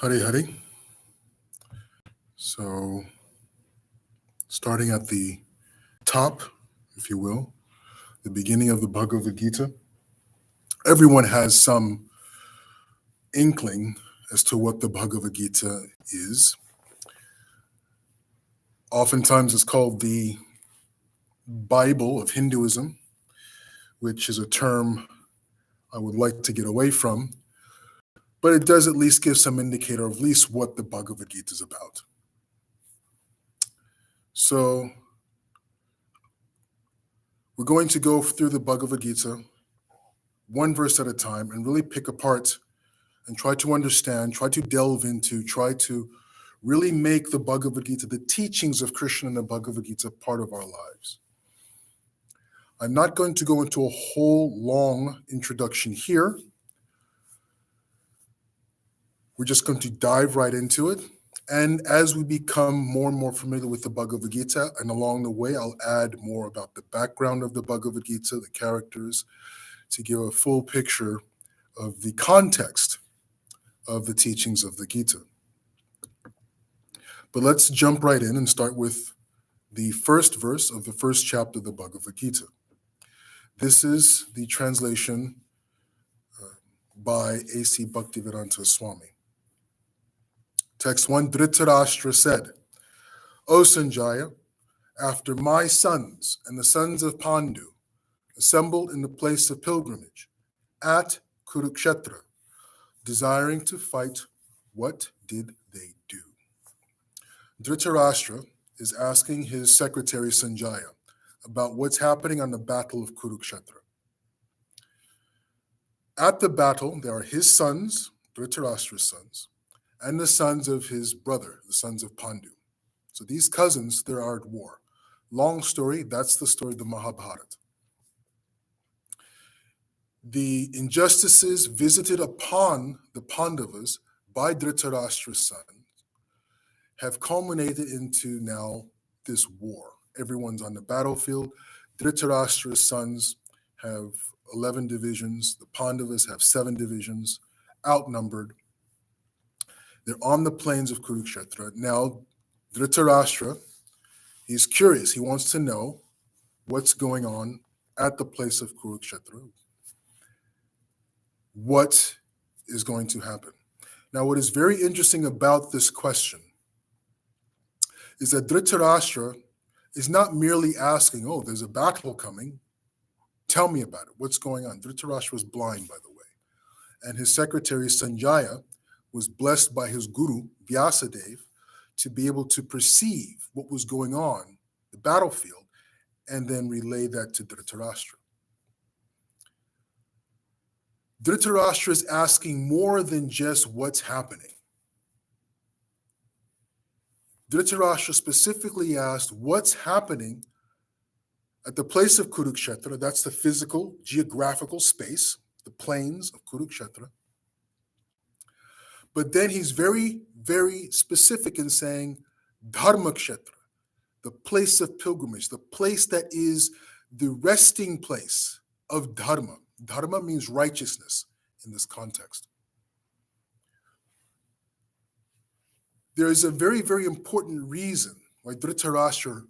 Hari Hari. So, starting at the top, if you will, the beginning of the Bhagavad Gita, everyone has some inkling as to what the Bhagavad Gita is. Oftentimes it's called the Bible of Hinduism, which is a term I would like to get away from, but it does at least give some indicator of at least what the Bhagavad Gita is about. So we're going to go through the Bhagavad Gita one verse at a time and really pick apart and try to understand, try to delve into, try to really make the Bhagavad Gita, the teachings of Krishna and the Bhagavad Gita, part of our lives. I'm not going to go into a whole long introduction here. We're just going to dive right into it. And as we become more and more familiar with the Bhagavad Gita, and along the way, I'll add more about the background of the Bhagavad Gita, the characters, to give a full picture of the context of the teachings of the Gita. But let's jump right in and start with the first verse of the first chapter of the Bhagavad Gita. This is the translation by A.C. Bhaktivedanta Swami. Text 1, Dhritarashtra said, O Sanjaya, after my sons and the sons of Pandu assembled in the place of pilgrimage at Kurukshetra, desiring to fight, what did they do? Dhritarashtra is asking his secretary Sanjaya about what's happening on the battle of Kurukshetra. At the battle, there are his sons, Dhritarashtra's sons, and the sons of his brother, the sons of Pandu. So these cousins, they are at war. Long story, that's the story of the Mahabharata. The injustices visited upon the Pandavas by Dhritarashtra's sons have culminated into now this war. Everyone's on the battlefield. Dhritarashtra's sons have 11 divisions. The Pandavas have 7 divisions, outnumbered. They're on the plains of Kurukshetra. Now, Dhritarashtra, he's curious. He wants to know what's going on at the place of Kurukshetra. What is going to happen? Now, what is very interesting about this question is that Dhritarashtra is not merely asking, oh, there's a battle coming. Tell me about it. What's going on? Dhritarashtra was blind, by the way. And his secretary, Sanjaya, was blessed by his guru, Vyasadeva, to be able to perceive what was going on, the battlefield, and then relay that to Dhritarashtra. Dhritarashtra is asking more than just what's happening. Dhritarashtra specifically asked what's happening at the place of Kurukshetra, that's the physical, geographical space, the plains of Kurukshetra. But then he's very, very specific in saying Dharmakshetra, the place of pilgrimage, the place that is the resting place of Dharma. Dharma means righteousness in this context. There is a very, very important reason why Dhritarashtra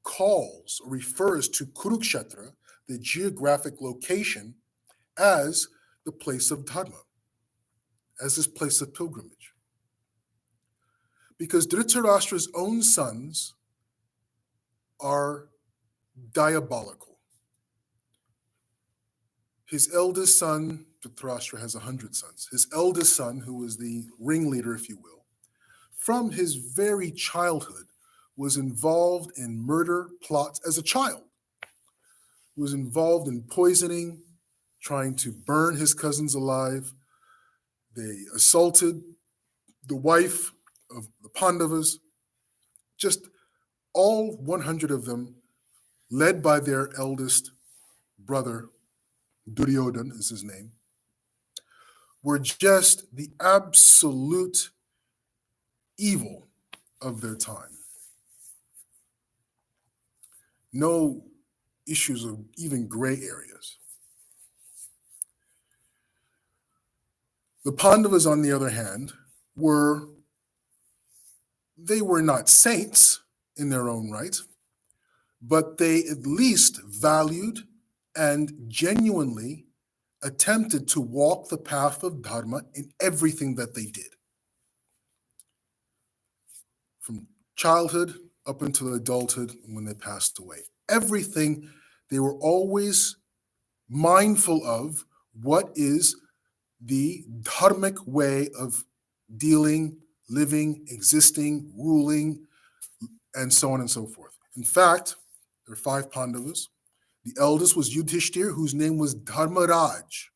calls or refers to Kurukshetra, the geographic location, as the place of Dharma, as this place of pilgrimage. Because Dhritarashtra's own sons are diabolical. His eldest son, Dhritarashtra has 100 sons. His eldest son, who was the ringleader, if you will, from his very childhood, was involved in murder plots as a child, was involved in poisoning, trying to burn his cousins alive. They assaulted the wife of the Pandavas, just all 100 of them, led by their eldest brother, Duryodhana is his name, were just the absolute evil of their time. No issues of even gray areas. The Pandavas, on the other hand, were not saints in their own right, but they at least valued and genuinely attempted to walk the path of dharma in everything that they did. From childhood up until adulthood when they passed away. Everything, they were always mindful of what is the dharmic way of dealing, living, existing, ruling, and so on and so forth. In fact, there are 5 Pandavas. The eldest was Yudhishthir, whose name was Dharmaraj,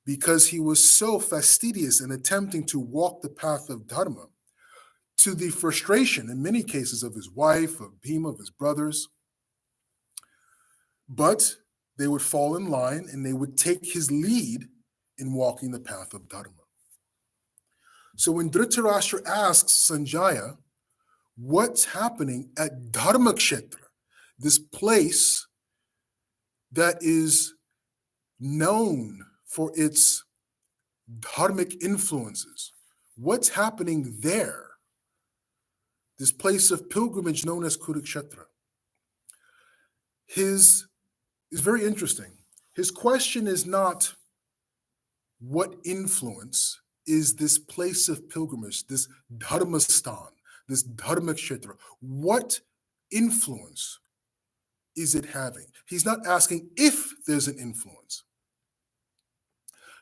because he was so fastidious in attempting to walk the path of dharma, to the frustration, in many cases, of his wife, of Bhima, of his brothers. But they would fall in line and they would take his lead in walking the path of dharma. So when Dhritarashtra asks Sanjaya, what's happening at Dharmakshetra, this place that is known for its dharmic influences, what's happening there? This place of pilgrimage known as Kurukshetra. Is very interesting. His question is not what influence is this place of pilgrimage, this dharmastan, this dharmakshetra, what influence is it having? He's not asking if there's an influence.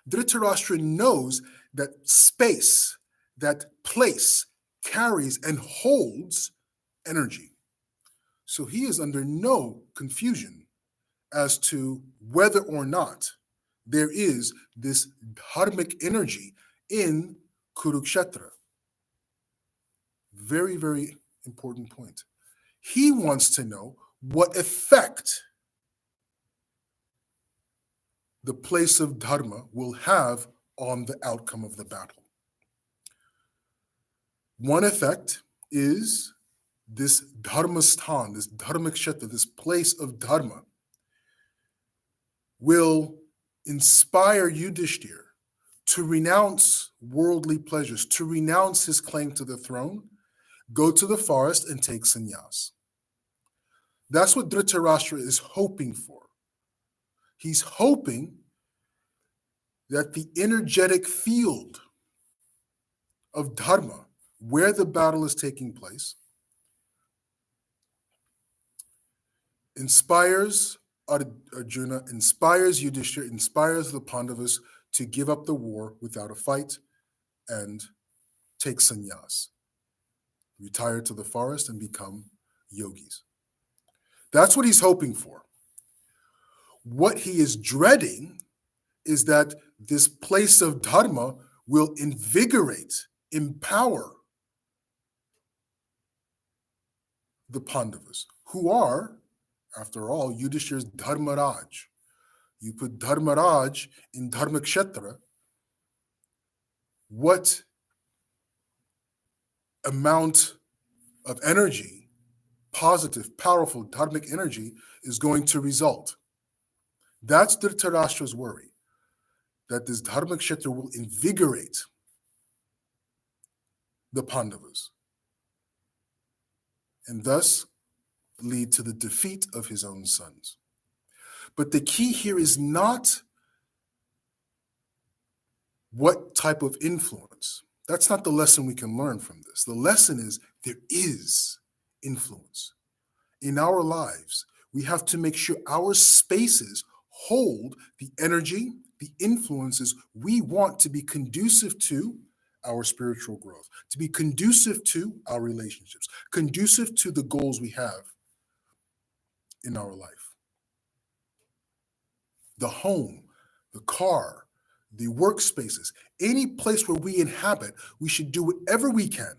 Dhritarashtra knows that space, that place carries and holds energy. So he is under no confusion as to whether or not there is this dharmic energy in Kurukshetra. Very, very important point. He wants to know what effect the place of dharma will have on the outcome of the battle. One effect is this dharmastan, this dharmakshetra, this place of dharma will inspire Yudhishthir to renounce worldly pleasures, to renounce his claim to the throne, go to the forest and take sannyas. That's what Dhritarashtra is hoping for. He's hoping that the energetic field of dharma, where the battle is taking place, inspires Arjuna, inspires Yudhishthira, inspires the Pandavas to give up the war without a fight and take sannyas, retire to the forest and become yogis. That's what he's hoping for. What he is dreading is that this place of dharma will invigorate, empower the Pandavas, who are, after all, Yudhishthira's Dharmaraj. You put Dharmaraj in Dharmakshetra, what amount of energy, positive, powerful, dharmic energy, is going to result? That's Dhritarashtra's worry, that this Dharmakshetra will invigorate the Pandavas and thus lead to the defeat of his own sons. But the key here is not what type of influence. That's not the lesson we can learn from this. The lesson is there is influence. In our lives, we have to make sure our spaces hold the energy, the influences we want to be conducive to our spiritual growth, to be conducive to our relationships, conducive to the goals we have in our life. The home, the car, the workspaces, any place where we inhabit, we should do whatever we can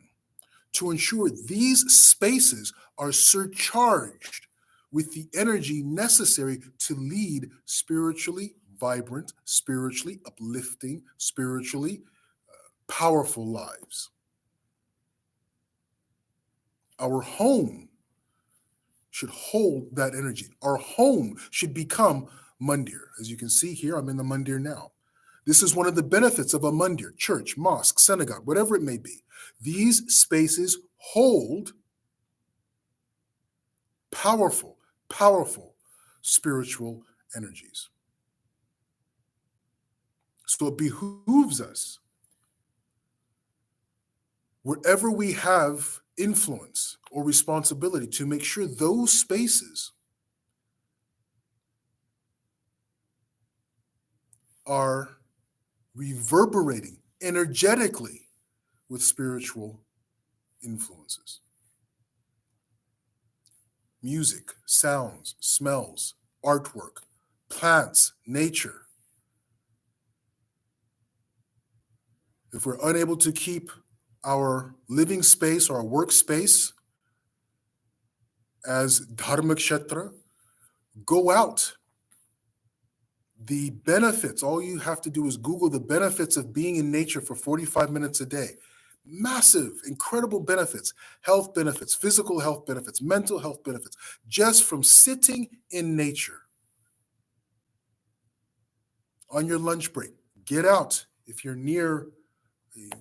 to ensure these spaces are surcharged with the energy necessary to lead spiritually vibrant, spiritually uplifting, spiritually powerful lives. Our home should hold that energy. Our home should become mandir. As you can see here, I'm in the mandir now. This is one of the benefits of a mandir, church, mosque, synagogue, whatever it may be. These spaces hold powerful, powerful spiritual energies. So it behooves us, wherever we have influence or responsibility, to make sure those spaces are reverberating energetically with spiritual influences. Music, sounds, smells, artwork, plants, nature. If we're unable to keep our living space or our workspace as dharma kshetra, go out. The benefits, all you have to do is Google the benefits of being in nature for 45 minutes a day. Massive, incredible benefits, health benefits, physical health benefits, mental health benefits, just from sitting in nature. On your lunch break, get out. If you're near a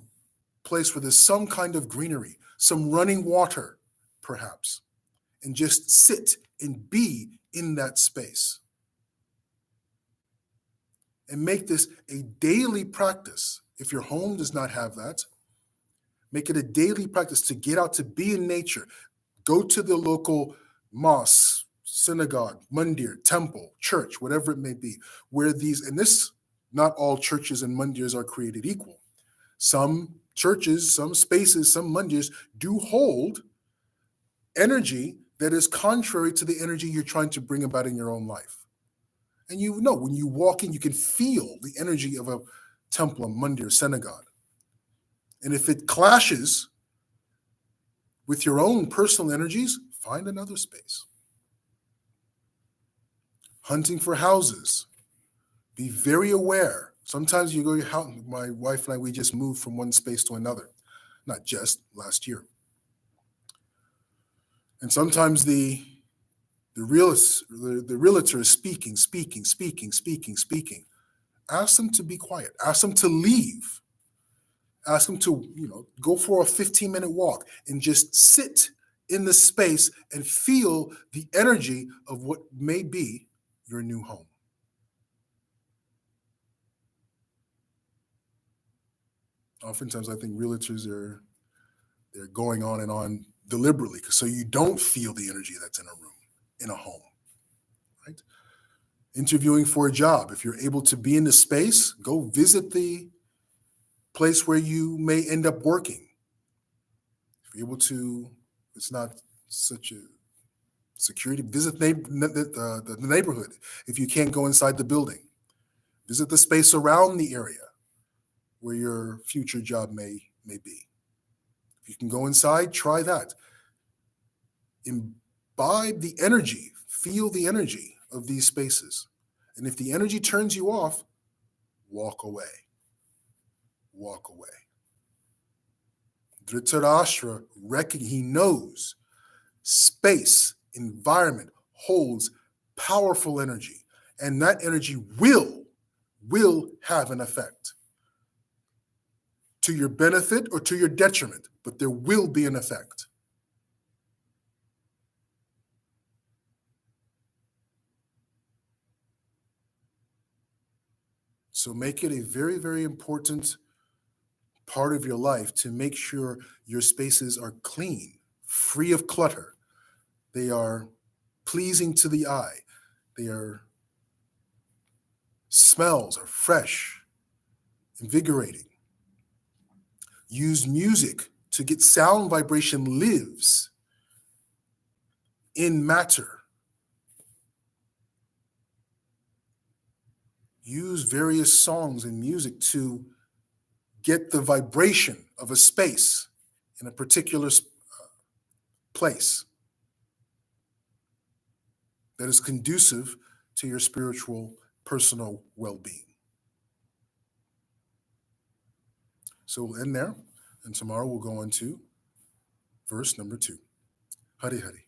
place where there's some kind of greenery, some running water, perhaps, and just sit and be in that space. And make this a daily practice. If your home does not have that, make it a daily practice to get out, to be in nature. Go to the local mosque, synagogue, mandir, temple, church, whatever it may be, where these, and this, not all churches and mandirs are created equal. Some churches, some spaces, some mandirs do hold energy that is contrary to the energy you're trying to bring about in your own life. And you know, when you walk in, you can feel the energy of a temple, a mandir, synagogue. And if it clashes with your own personal energies, find another space. Hunting for houses. Be very aware. Sometimes you go to your house. My wife and I, we just moved from one space to another. Not just last year. And sometimes the realtor is speaking. Ask them to be quiet. Ask them to leave. Ask them to, go for a 15-minute walk and just sit in the space and feel the energy of what may be your new home. Oftentimes, I think realtors they're going on and on deliberately, so you don't feel the energy that's in a room, in a home, right? Interviewing for a job. If you're able to be in the space, go visit the place where you may end up working. If you're able to, it's not such a security, visit the neighborhood. If you can't go inside the building, visit the space around the area where your future job may be. If you can go inside, try that. Imbibe the energy, feel the energy of these spaces. And if the energy turns you off, walk away. Walk away. Dhritarashtra, he knows space, environment holds powerful energy, and that energy will have an effect. To your benefit or to your detriment, but there will be an effect. So make it a very, very important part of your life to make sure your spaces are clean, free of clutter. They are pleasing to the eye. Smells are fresh, invigorating. Use music to get sound vibration lives in matter. Use various songs and music to get the vibration of a space in a particular place that is conducive to your spiritual, personal well-being. So we'll end there, and tomorrow we'll go on to verse number 2. Hari Hari.